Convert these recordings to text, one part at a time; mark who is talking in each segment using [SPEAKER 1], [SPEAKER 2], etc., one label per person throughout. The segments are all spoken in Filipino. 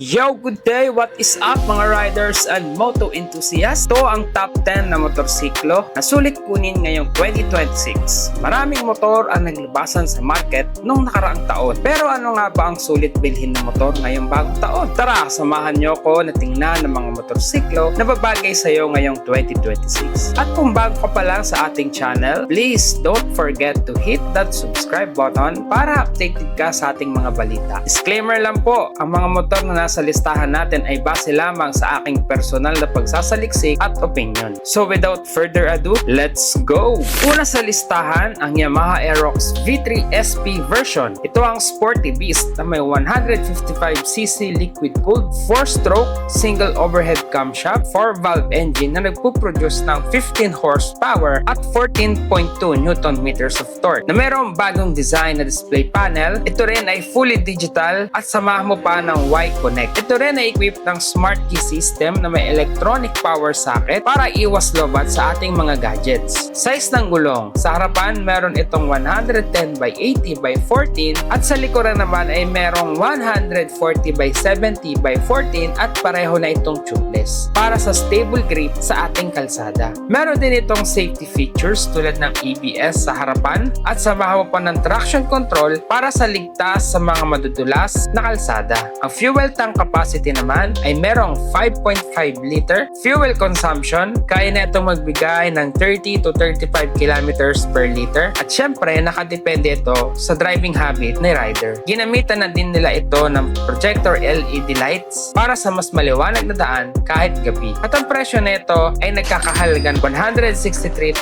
[SPEAKER 1] Yo, good day! What is up mga riders and moto enthusiasts? Ito ang top 10 na motorsiklo na sulit kunin ngayong 2026. Maraming motor ang naglabasan sa market nung nakaraang taon. Pero ano nga ba ang sulit bilhin na motor ngayong bagong taon? Tara, samahan nyo ko na tingnan ng mga motorsiklo na babagay sa iyo ngayong 2026. At kung bago ka pa lang sa ating channel, please don't forget to hit that subscribe button para updated ka sa ating mga balita. Disclaimer lang po, ang mga motor na nasa listahan natin ay base lamang sa aking personal na pagsasaliksik at opinion. So without further ado, let's go! Una sa listahan, ang Yamaha Aerox V3 SP version. Ito ang sporty beast na may 155cc liquid-cooled 4-stroke single overhead camshaft 4-valve engine na nagpuproduce ng 15 horsepower at 14.2 Nm of torque. Na mayroong bagong design na display panel, ito rin ay fully digital at samahan mo pa ng Y-Connect. Ito rin ay equipped ng smart key system na may electronic power socket para iwas lobat sa ating mga gadgets. Size ng gulong. Sa harapan, meron itong 110x80x14 at sa likuran naman ay merong 140x70x14 at pareho na itong tubeless para sa stable grip sa ating kalsada. Meron din itong safety features tulad ng ABS sa harapan at samahan mo pa ng traction control para sa ligtas sa mga madudulas na kalsada. Ang fuel tank capacity naman ay merong 5.5 liter fuel consumption. Kaya na itong magbigay ng 30 to 35 kilometers per liter at syempre nakadepende ito sa driving habit ni rider. Ginamitan na din nila ito ng projector LED lights para sa mas maliwanag na daan kahit gabi. At ang presyo nito ay nagkakahalagang 163,900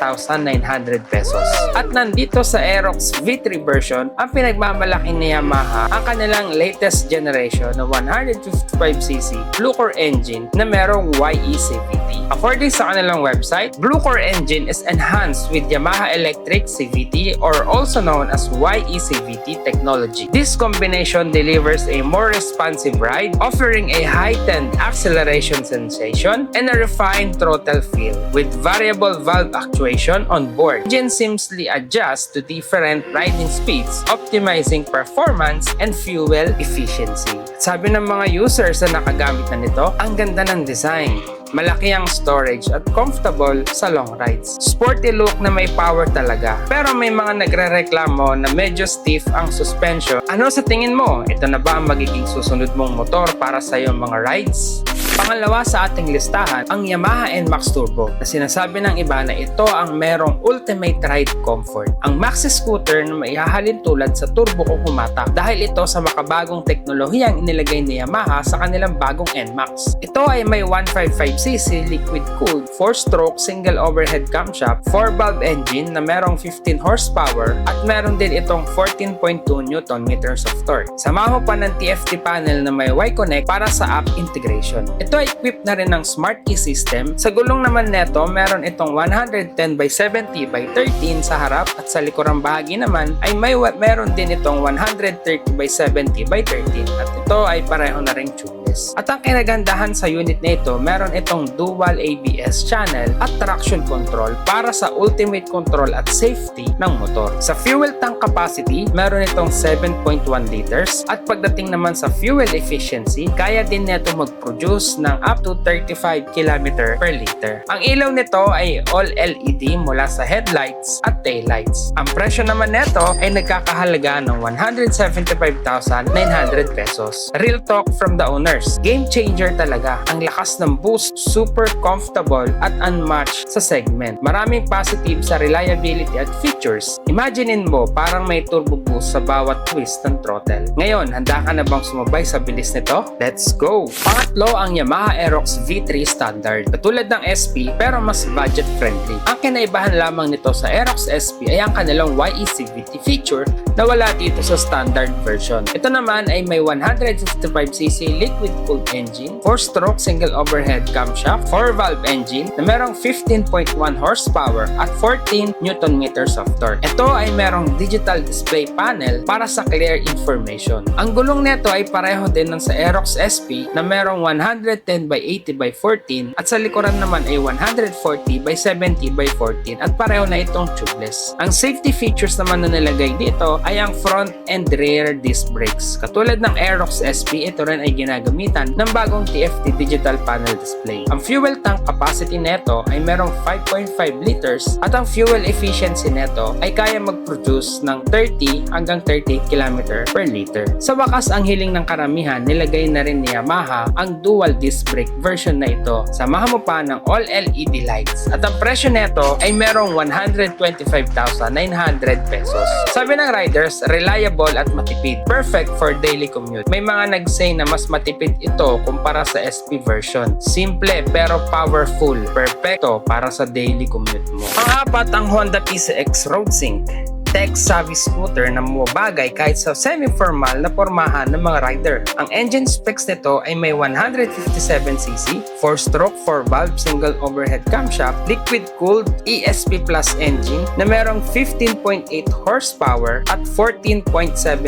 [SPEAKER 1] pesos. At nandito sa Aerox V3 version ang pinagmamalaki ni Yamaha ang kanilang latest generation na 155cc Blue-Core engine na merong YE-CVT. According sa kanilang website, Blue-Core engine is enhanced with Yamaha Electric CVT or also known as YE-CVT technology. This combination delivers a more responsive ride, offering a heightened acceleration sensation and a refined throttle feel. With variable valve actuation on board, engine seamlessly adjusts to different riding speeds, optimizing performance and fuel efficiency. Sabi ng mga users na nakagamit na nito, ang ganda ng design. Malaki ang storage at comfortable sa long rides. Sporty look na may power talaga. Pero may mga nagrereklamo na medyo stiff ang suspension. Ano sa tingin mo? Ito na ba ang magiging susunod mong motor para sa iyong mga rides? Pangalawa sa ating listahan, ang Yamaha NMAX Turbo na sinasabi ng iba na ito ang merong ultimate ride comfort. Ang maxi scooter na maihahalin tulad sa turbo kung humatak dahil ito sa makabagong teknolohiyang inilagay ni Yamaha sa kanilang bagong NMAX. Ito ay may 155cc liquid-cooled 4-stroke single overhead camshaft 4-valve engine na merong 15 horsepower at meron din itong 14.2 Nm of torque. Samahan mo pa ng TFT panel na may Y-Connect para sa app integration. Ito ay equipped na rin ng smart key system. Sa gulong naman neto, meron itong 110x70x13 sa harap at sa likurang bahagi naman ay meron din itong 130x70x13 at ito ay pareho na ring tubeless. At ang kinagandahan sa unit na ito, meron itong dual ABS channel at traction control para sa ultimate control at safety ng motor. Sa fuel tank capacity, meron itong 7.1 liters at pagdating naman sa fuel efficiency, kaya din nito mag-produce ng up to 35 km per liter. Ang ilaw nito ay all LED mula sa headlights at taillights. Ang presyo naman nito ay nagkakahalaga ng 175,900 pesos. Real talk from the owners. Game changer talaga. Ang lakas ng boost, super comfortable at unmatched sa segment. Maraming positive sa reliability at features. Imaginein mo parang may turbo boost sa bawat twist ng throttle. Ngayon, handa ka na bang sumabay sa bilis nito? Let's go! Pangatlo, ang Yamaha Aerox V3 Standard. Katulad ng SP pero mas budget friendly. Ang kinaibahan lamang nito sa Aerox SP ay ang kanilang YE-CVT feature na wala dito sa standard version. Ito naman ay may 155cc liquid-cooled engine, 4-stroke single overhead camshaft, 4-valve engine na merong 15.1 horsepower at 14 Nm of torque. Ito ay merong digital display panel para sa clear information. Ang gulong nito ay pareho din ng sa Aerox SP na merong 100 110 by 80 by 14 at sa likuran naman ay 140 by 70 by 14 at pareho na itong tubeless. Ang safety features naman na nilagay dito ay ang front and rear disc brakes. Katulad ng Aerox SP, ito rin ay ginagamitan ng bagong TFT digital panel display. Ang fuel tank capacity neto ay merong 5.5 liters at ang fuel efficiency neto ay kaya mag-produce ng 30 hanggang 38 km per liter. Sa wakas, ang hiling ng karamihan, nilagay na rin ni Yamaha ang dual disc brake version na ito. Samahan mo pa ng all LED lights at ang presyo neto ay merong 125,900 pesos. Sabi ng riders, reliable at matipid. Perfect for daily commute. May mga nag-say na mas matipid ito kumpara sa SP version. Simple pero powerful. Perfecto para sa daily commute mo. Ang apat, ang Honda PCX RoadSync. Tech-savvy scooter na mabagay kahit sa semi-formal na pormahan ng mga rider. Ang engine specs nito ay may 157cc, 4-stroke 4-valve single overhead camshaft, liquid-cooled ESP Plus engine na merong 15.8 horsepower at 14.7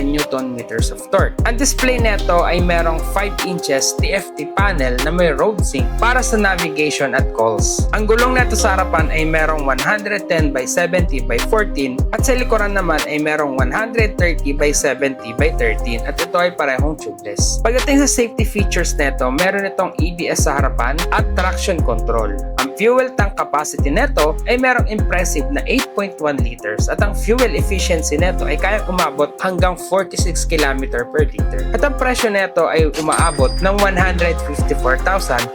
[SPEAKER 1] Nm of torque. Ang display nito ay merong 5 inches TFT panel na may road sync para sa navigation at calls. Ang gulong nito sa harapan ay merong 110 by 70 by 14 at sa likuran naman ay merong 130 by 70 by 13 at ito ay parehong tubeless. Pagdating sa safety features nito, meron itong ABS sa harapan at traction control. Ang fuel tank capacity nito ay merong impressive na 8.1 liters at ang fuel efficiency nito ay kayang umabot hanggang 46 km per liter. At ang presyo nito ay umaabot ng 154,900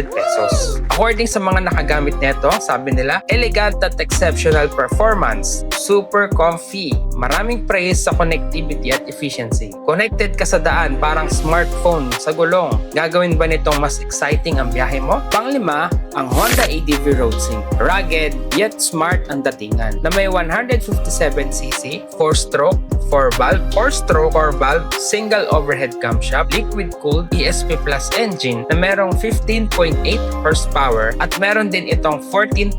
[SPEAKER 1] pesos. According sa mga nakagamit nito, sabi nila, elegant at exceptional performance, super comfy, maraming praise sa connectivity at efficiency. Connected ka sa daan parang smartphone sa gulong. Gagawin ba nitong mas exciting ang biyahe mo? Panglima, ang Honda ADV RoadSync. Rugged yet smart ang datingan na may 157cc, 4-stroke, 4-valve, 4-stroke, 4-valve, single overhead camshaft, liquid-cooled ESP Plus engine na merong 15.8 horsepower at meron din itong 14.7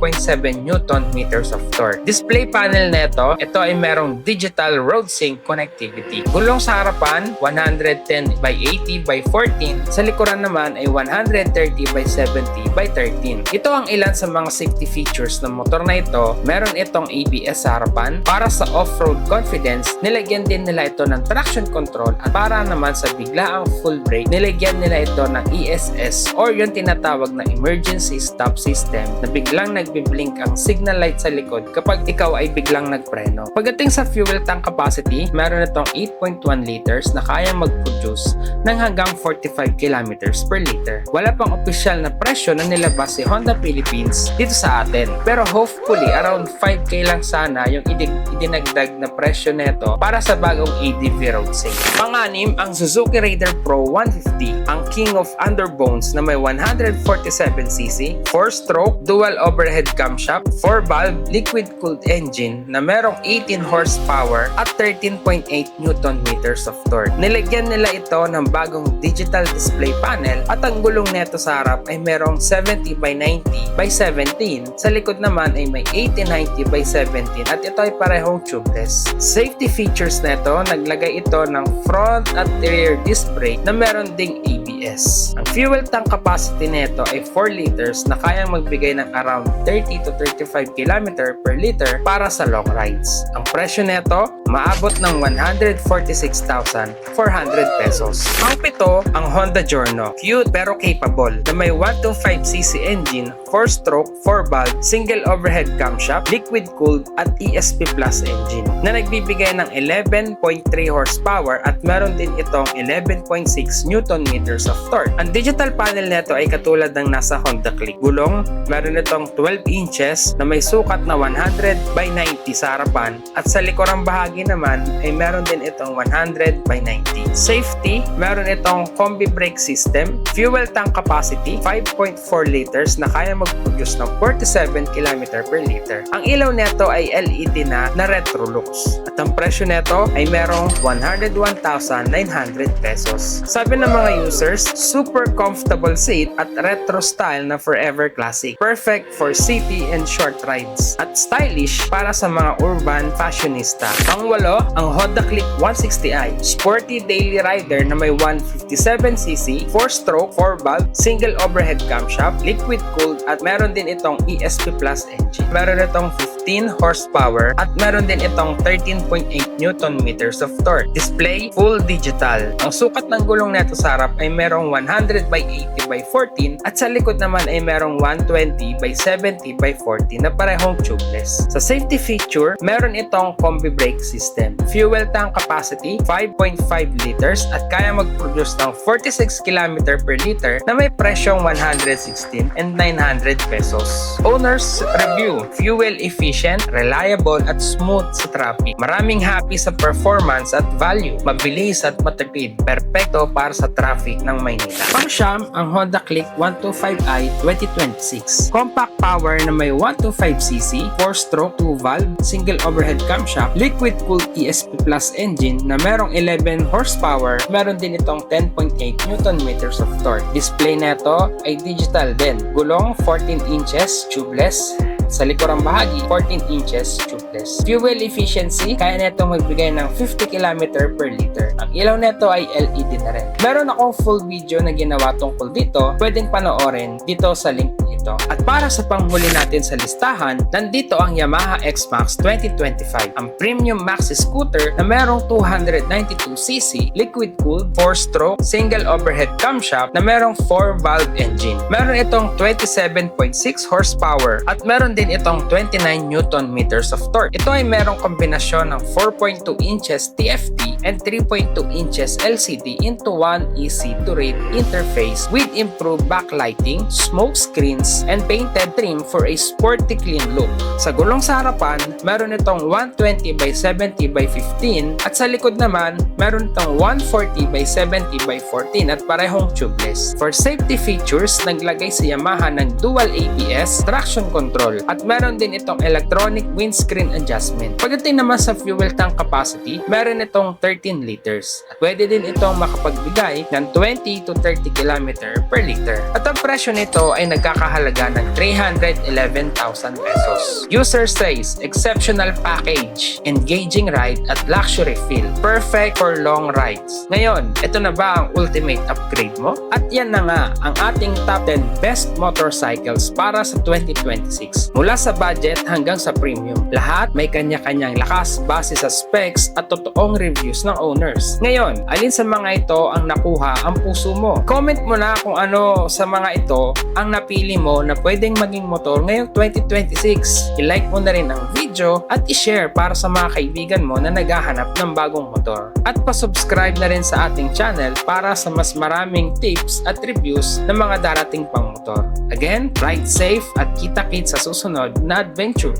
[SPEAKER 1] Nm of torque. Display panel neto, ito ay merong digital road sync connectivity. Gulong sa harapan, 110 by 80 by 14. Sa likuran naman ay 130 by 70 by 13. Ito ang ilan sa mga safety features ng motor na ito. Meron itong ABS sa harapan para sa off-road confidence. Nilagyan din nila ito ng traction control at para naman sa biglaang full brake, nilagyan nila ito ng ESS or yung tinatawag na emergency stop system na biglang nagbiblink ang signal light sa likod kapag ikaw ay biglang nagpreno. Pagdating sa fuel tank capacity, meron itong 8.1 liters na kayang mag-produce ng hanggang 45 km per liter. Wala pang opisyal na presyo na nilabas si Honda Philippines dito sa atin. Pero hopefully, around 5K lang sana yung idinagdag na presyo neto para sa bagong ADV RoadSync. Pang-anim, ang Suzuki Raider Pro 150, ang king of underbones na may 147cc, 4-stroke, dual overhead camshaft, 4-valve, liquid-cooled engine na merong 18 horsepower at 13.8 Nm of torque. Nilagyan nila ito ng bagong digital display panel at ang gulong neto sa harap ay merong 70 by 90 by 17. Sa likod naman ay may 80-90 by 17 at ito ay parehong tubeless. Safety features neto, naglagay ito ng front at rear disc brake na meron ding ABS. Ang fuel tank capacity neto ay 4 liters na kayang magbigay ng around 30 to 35 km per liter para sa long rides. Ang presyo neto, maabot ng 146,400 pesos. Ang pito, ang Honda Giorno. Cute pero capable na may 125cc engine, 4-stroke, 4-valve, single overhead camshaft, liquid-cooled at ESP Plus engine na nagbibigay ng 11.3 horsepower at meron din itong 11.6 Nm of torque. Ang digital panel nito ay katulad ng nasa Honda Click. Gulong, meron itong 12 inches na may sukat na 100 by 90 sa harapan at sa likurang bahagi naman ay meron din itong 100 by 90. Safety, meron itong combi brake system, fuel tank capacity 5.4 liters na kaya mag-produce ng 47 km per liter. Ang ilaw neto ay LED na retro looks at ang presyo neto ay merong 101,900 pesos. Sabi ng mga users, super comfortable seat at retro style na forever classic. Perfect for city and short rides at stylish para sa mga urban fashionista. Pang Pang-walo, ang Honda Click 160i. Sporty daily rider na may 157cc, 4-stroke, 4-valve, single overhead camshaft, liquid-cooled at meron din itong ESP Plus engine. Meron itong 15 horsepower at meron din itong 13.8 Newton meters of torque. Display, full digital. Ang sukat ng gulong neto sa harap ay merong 100 by 80 by 14 at sa likod naman ay merong 120 by 70 by 40 na parehong tubeless. Sa safety feature, meron itong combi brake system. Fuel tank capacity, 5.5 liters at kaya mag-produce ng 46 km per liter na may presyong 116 and 900 pesos. Owner's review, fuel efficient, reliable at smooth sa traffic. Maraming happy sa performance at value, mabilis at matipid, perpekto para sa traffic ng Maynila. Pang-siyam, ang Honda Click 125i 2026. Compact power na may 125cc, 4-stroke, 2-valve, single overhead camshaft, liquid-cooled ESP Plus engine na merong 11 horsepower, meron din itong 10.8 Newton meters of torque. Display neto ay digital din. Gulong 14 inches, tubeless. Sa likurang bahagi, 14 inches tubeless. Fuel efficiency, kaya neto magbigay ng 50 km per liter. Ang ilaw neto ay LED na rin. Meron akong full video na ginawa tungkol dito, pwedeng panoorin dito sa link nito. At para sa panghuli natin sa listahan, nandito ang Yamaha X-Max 2025, ang premium maxi scooter na merong 292cc, liquid-cooled, 4-stroke, single overhead camshaft na merong 4-valve engine. Meron itong 27.6 horsepower at meron din itong 29 Newton meters of torque. Ito ay merong kombinasyon ng 4.2 inches TFT and 3.2 inches LCD into one easy-to-read interface with improved backlighting, smoke screens, and painted trim for a sporty clean look. Sa gulong sa harapan, meron itong 120 by 70 by 15 at sa likod naman, meron itong 140 by 70 by 14 at parehong tubeless. For safety features, naglagay si Yamaha ng dual ABS, traction control, at meron din itong electronic windscreen adjustment. Pagdating naman sa fuel tank capacity, meron itong 13 liters. At pwede din itong makapagbigay ng 20 to 30 km per liter. At ang presyo nito ay nagkakahalaga ng 311,000 pesos. User says, exceptional package, engaging ride at luxury feel. Perfect for long rides. Ngayon, ito na ba ang ultimate upgrade mo? At yan na nga ang ating top 10 best motorcycles para sa 2026. Mula sa budget hanggang sa premium. Lahat may kanya-kanyang lakas base sa specs at totoong reviews ng owners. Ngayon, alin sa mga ito ang nakuha ang puso mo? Comment mo na kung ano sa mga ito ang napili mo na pwedeng maging motor ngayong 2026. I-like mo na rin ang video at i-share para sa mga kaibigan mo na naghahanap ng bagong motor. At pa-subscribe na rin sa ating channel para sa mas maraming tips at reviews ng mga darating pang motor. Again, ride safe at kita-kits sa susunod na adventure.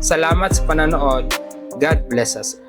[SPEAKER 1] Salamat sa panonood. God bless us.